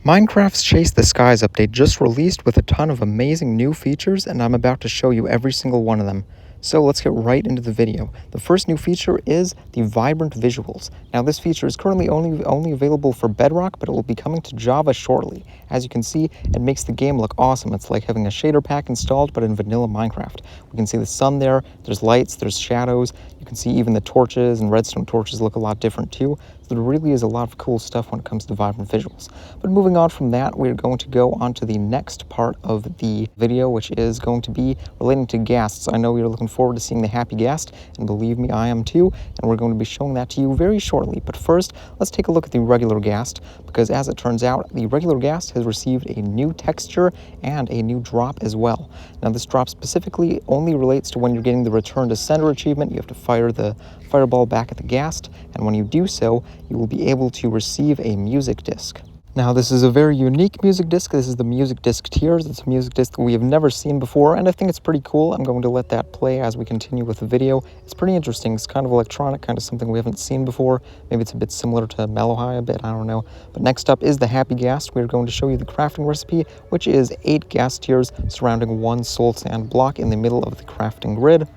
Minecraft's Chase the Skies update just released with a ton of amazing new features, and I'm about to show you every single one of them. So let's get right into the video. The first new feature is the vibrant visuals. Now this feature is currently only available for Bedrock, but it will be coming to Java shortly. As you can see, it makes the game look awesome. It's like having a shader pack installed, but in vanilla Minecraft. We can see the sun there, there's lights, there's shadows. You can see even the torches and redstone torches look a lot different too. So there really is a lot of cool stuff when it comes to vibrant visuals. But moving on from that, we're going to go on to the next part of the video, which is going to be relating to ghasts. I know you're looking forward to seeing the happy ghast, and believe me, I am too, and we're going to be showing that to you very shortly. But first, let's take a look at the regular ghast, because as it turns out, the regular ghast has received a new texture and a new drop as well. Now this drop specifically only relates to when you're getting the return to sender achievement. You have to fire the fireball back at the ghast, and when you do so, you will be able to receive a music disc. Now this is a very unique music disc. This is the music disc Tears. It's a music disc that we have never seen before, and I think it's pretty cool. I'm going to let that play as we continue with the video. It's pretty interesting. It's kind of electronic, kind of something we haven't seen before. Maybe it's a bit similar to Mellow High a bit, I don't know. But next up is the happy ghast. We're going to show you the crafting recipe, which is 8 ghast tears surrounding 1 soul sand block in the middle of the crafting grid.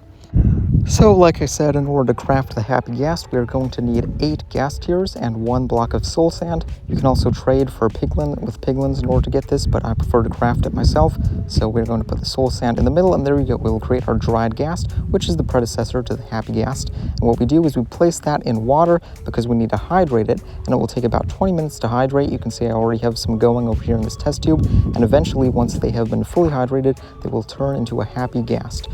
So, like I said, in order to craft the happy ghast, we are going to need 8 ghast tears and 1 block of soul sand. You can also trade for piglins in order to get this, but I prefer to craft it myself. So we're going to put the soul sand in the middle, and there we go. We'll create our dried ghast, which is the predecessor to the happy ghast. And what we do is we place that in water because we need to hydrate it, and it will take about 20 minutes to hydrate. You can see I already have some going over here in this test tube, and eventually, once they have been fully hydrated, they will turn into a happy ghast.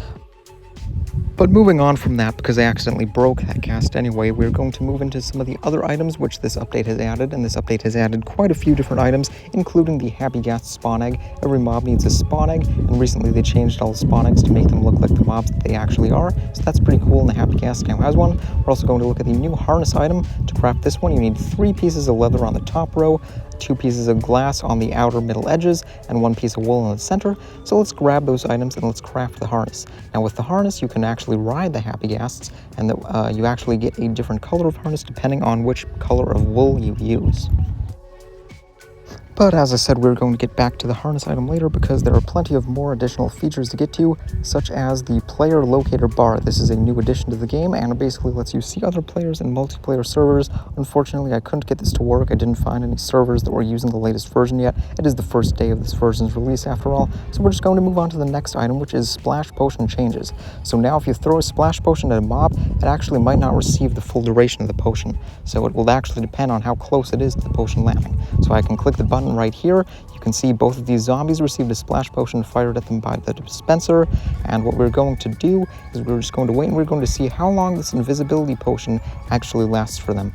But moving on from that, because I accidentally broke that ghast anyway, we're going to move into some of the other items which this update has added, and this update has added quite a few different items, including the happy ghast spawn egg. Every mob needs a spawn egg, and recently they changed all the spawn eggs to make them look like the mobs that they actually are, so that's pretty cool, and the happy ghast now has one. We're also going to look at the new harness item. To craft this one, you need 3 pieces of leather on the top row, 2 pieces of glass on the outer middle edges, and 1 piece of wool in the center. So let's grab those items and let's craft the harness. Now with the harness, you can actually ride the happy ghasts, and you actually get a different color of harness depending on which color of wool you use. But as I said, we're going to get back to the harness item later because there are plenty of more additional features to get to, such as the player locator bar. This is a new addition to the game, and it basically lets you see other players in multiplayer servers. Unfortunately, I couldn't get this to work. I didn't find any servers that were using the latest version yet. It is the first day of this version's release after all, so we're just going to move on to the next item, which is splash potion changes. So now if you throw a splash potion at a mob, it actually might not receive the full duration of the potion. So it will actually depend on how close it is to the potion landing. So I can click the button right here. You can see both of these zombies received a splash potion fired at them by the dispenser, and what we're going to do is we're just going to wait and we're going to see how long this invisibility potion actually lasts for them.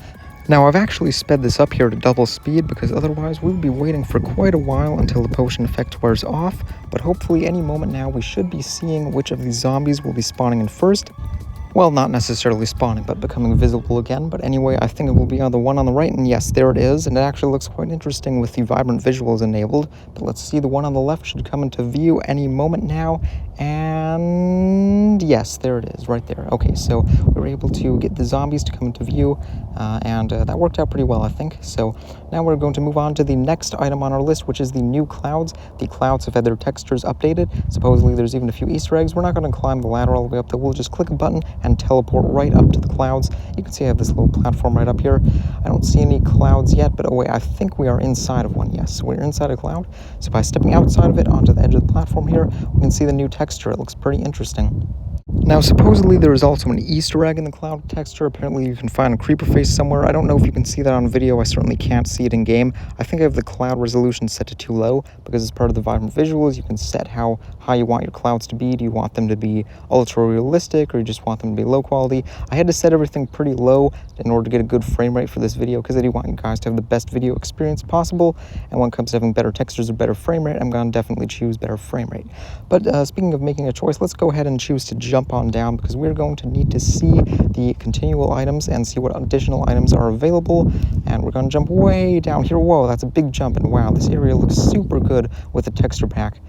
Now I've actually sped this up here to double speed because otherwise we would be waiting for quite a while until the potion effect wears off, but hopefully any moment now we should be seeing which of these zombies will be spawning in first. Well, not necessarily spawning, but becoming visible again. But anyway, I think it will be on the one on the right, and yes, there it is. And it actually looks quite interesting with the vibrant visuals enabled. But let's see, the one on the left should come into view any moment now. And yes, there it is, right there. Okay, so we were able to get the zombies to come into view, and that worked out pretty well, I think. So now we're going to move on to the next item on our list, which is the new clouds. The clouds have had their textures updated. Supposedly there's even a few Easter eggs. We're not going to climb the ladder all the way up there. We'll just click a button and teleport right up to the clouds. You can see I have this little platform right up here. I don't see any clouds yet, but oh wait, I think we are inside of one. Yes, we're inside a cloud. So by stepping outside of it onto the edge of the platform here, we can see the new texture. It looks pretty interesting. Now, supposedly there is also an Easter egg in the cloud texture. Apparently you can find a creeper face somewhere. I don't know if you can see that on video. I certainly can't see it in game. I think I have the cloud resolution set to too low because as part of the vibrant visuals, you can set how high you want your clouds to be. Do you want them to be ultra realistic, or you just want them to be low quality? I had to set everything pretty low in order to get a good frame rate for this video because I do want you guys to have the best video experience possible. And when it comes to having better textures or better frame rate, I'm going to definitely choose better frame rate. But speaking of making a choice, let's go ahead and choose to jump jump on down because we're going to need to see the continual items and see what additional items are available. And we're going to jump way down here. Whoa, that's a big jump. And wow, this area looks super good with the texture pack.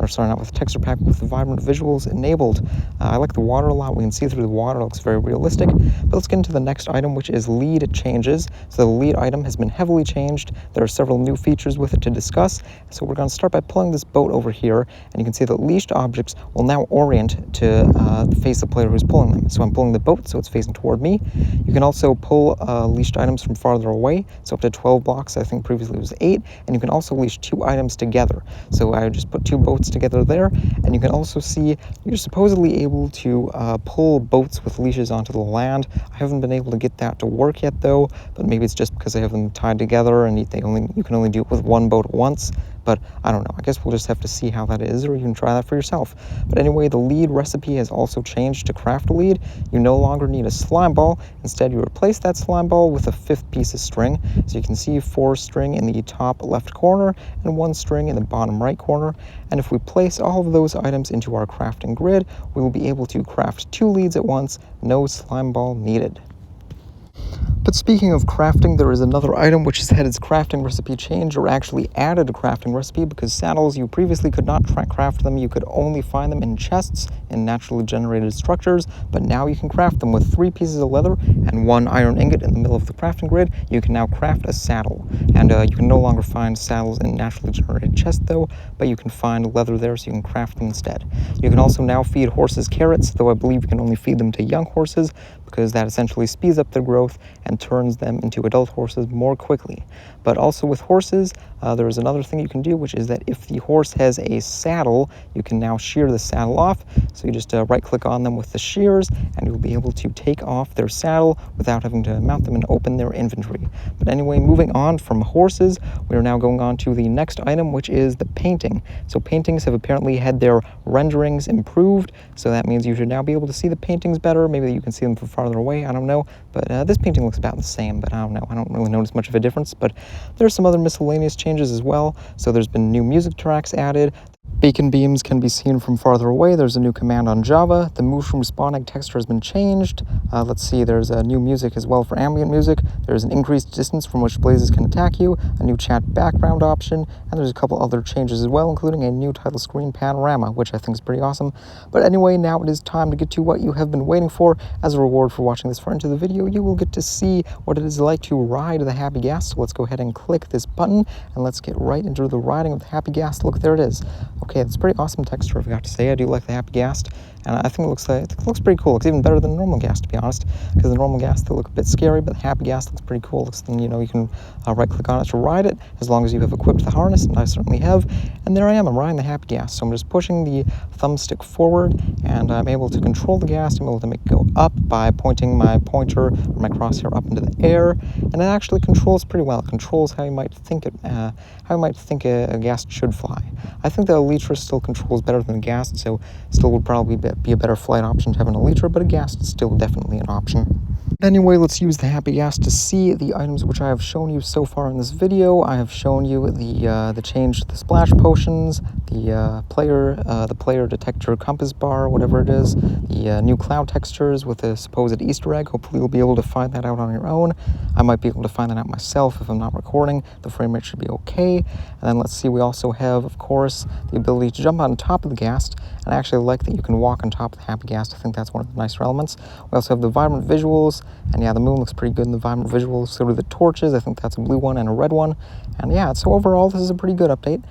Or sorry, not with the texture pack, with the vibrant visuals enabled. I like the water a lot. We can see through the water. It looks very realistic. But let's get into the next item, which is lead changes. So the lead item has been heavily changed. There are several new features with it to discuss. So we're going to start by pulling this boat over here, and you can see that leashed objects will now orient to face the player who's pulling them. So I'm pulling the boat, so it's facing toward me. You can also pull leashed items from farther away, so up to 12 blocks. I think previously it was 8. And you can also leash 2 items together. So I just put 2 boats together there, and you can also see you're supposedly able to pull boats with leashes onto the land. I haven't been able to get that to work yet though, but maybe it's just because I have them tied together and you can only do it with 1 boat at once. But I don't know. I guess we'll just have to see how that is, or you can try that for yourself. But anyway, the lead recipe has also changed to craft a lead. You no longer need a slime ball. Instead, you replace that slime ball with a 5th piece of string. So you can see 4 string in the top left corner and 1 string in the bottom right corner. And if we place all of those items into our crafting grid, we will be able to craft 2 leads at once, no slime ball needed. But speaking of crafting, there is another item which has had its crafting recipe changed, or actually added a crafting recipe, because saddles, you previously could not craft them. You could only find them in chests in naturally generated structures, but now you can craft them with 3 pieces of leather and 1 iron ingot in the middle of the crafting grid. You can now craft a saddle, and you can no longer find saddles in naturally generated chests though, but you can find leather there, so you can craft them instead. You can also now feed horses carrots, though I believe you can only feed them to young horses, because that essentially speeds up their growth and turns them into adult horses more quickly. But also with horses, there is another thing you can do, which is that if the horse has a saddle, you can now shear the saddle off. So you just right-click on them with the shears, and you'll be able to take off their saddle without having to mount them and open their inventory. But anyway, moving on from horses, we are now going on to the next item, which is the painting. So paintings have apparently had their renderings improved, so that means you should now be able to see the paintings better. Maybe you can see them from farther away, I don't know. But this painting looks about the same, but I don't know. I don't really notice much of a difference, but there's some other miscellaneous changes as well. So there's been new music tracks added. Beacon beams can be seen from farther away. There's a new command on Java. The mushroom spawn egg texture has been changed. Let's see, there's a new music as well for ambient music. There's an increased distance from which blazes can attack you, a new chat background option, and there's a couple other changes as well, including a new title screen panorama, which I think is pretty awesome. But anyway, now it is time to get to what you have been waiting for. As a reward for watching this far into the video, you will get to see what it is like to ride the Happy Ghast. So let's go ahead and click this button, and let's get right into the riding of the Happy Ghast. Look, there it is. Okay, it's pretty awesome texture, I forgot to say. I do like the Happy Ghast, and I think it looks pretty cool. It looks even better than the normal Ghast, to be honest, because the normal Ghast, they look a bit scary, but the Happy Ghast looks pretty cool. You can right-click on it to ride it, as long as you have equipped the harness, and I certainly have. And there I am, I'm riding the Happy Ghast. So I'm just pushing the thumbstick forward, and I'm able to control the Ghast. I'm able to make it go up by pointing my pointer or my crosshair up into the air, and it actually controls pretty well. It controls how you might think a Ghast should fly. I think the Elytra still controls better than a Ghast, so still would probably be a better flight option to have an Elytra, but a Ghast is still definitely an option. Anyway, let's use the Happy Ghast to see the items which I have shown you so far in this video. I have shown you the change to the splash potions, the player detector compass bar, whatever it is, the new cloud textures with a supposed Easter egg. Hopefully you'll be able to find that out on your own. I might be able to find that out myself if I'm not recording. The frame rate should be okay. And then let's see, we also have, of course, the ability to jump on top of the Ghast, and I actually like that you can walk on top of the Happy Ghast. I think that's one of the nicer elements. We also have the vibrant visuals, and yeah, the moon looks pretty good in the vibrant visuals. So do the torches. I think that's a blue one and a red one. And yeah, so overall, this is a pretty good update.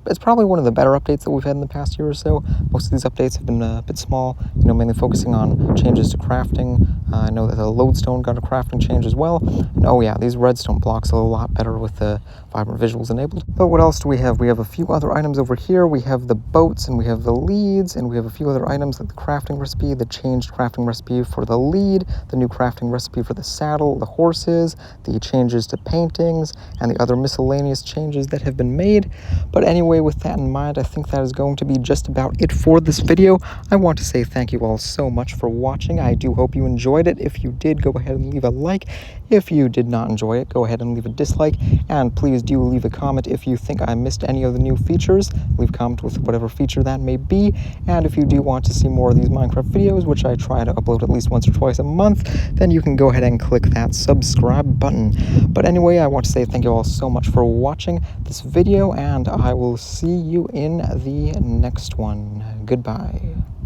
It's probably one of the better updates that we've had in the past year or so. Most of these updates have been a bit small, mainly focusing on changes to crafting. I know that the lodestone got a crafting change as well. And oh yeah, these redstone blocks are a lot better with the vibrant visuals enabled. But what else do we have? We have a few other items over here. We have the boats, and we have the leads, and we have a few other items like the crafting recipe, the changed crafting recipe for the lead, the new crafting recipe for the saddle, the horses, the changes to paintings, and the other miscellaneous changes that have been made. But anyway, with that in mind, I think that is going to be just about it for this video. I want to say thank you all so much for watching. I do hope you enjoyed it. If you did, go ahead and leave a like. If you did not enjoy it, go ahead and leave a dislike. And please do leave a comment if you think I missed any of the new features. Leave a comment with whatever feature that may be. And if you do want to see more of these Minecraft videos, which I try to upload at least once or twice a month, then you can go ahead and click that subscribe button. But anyway, I want to say thank you all so much for watching this video, and I will see you in the next one. Goodbye.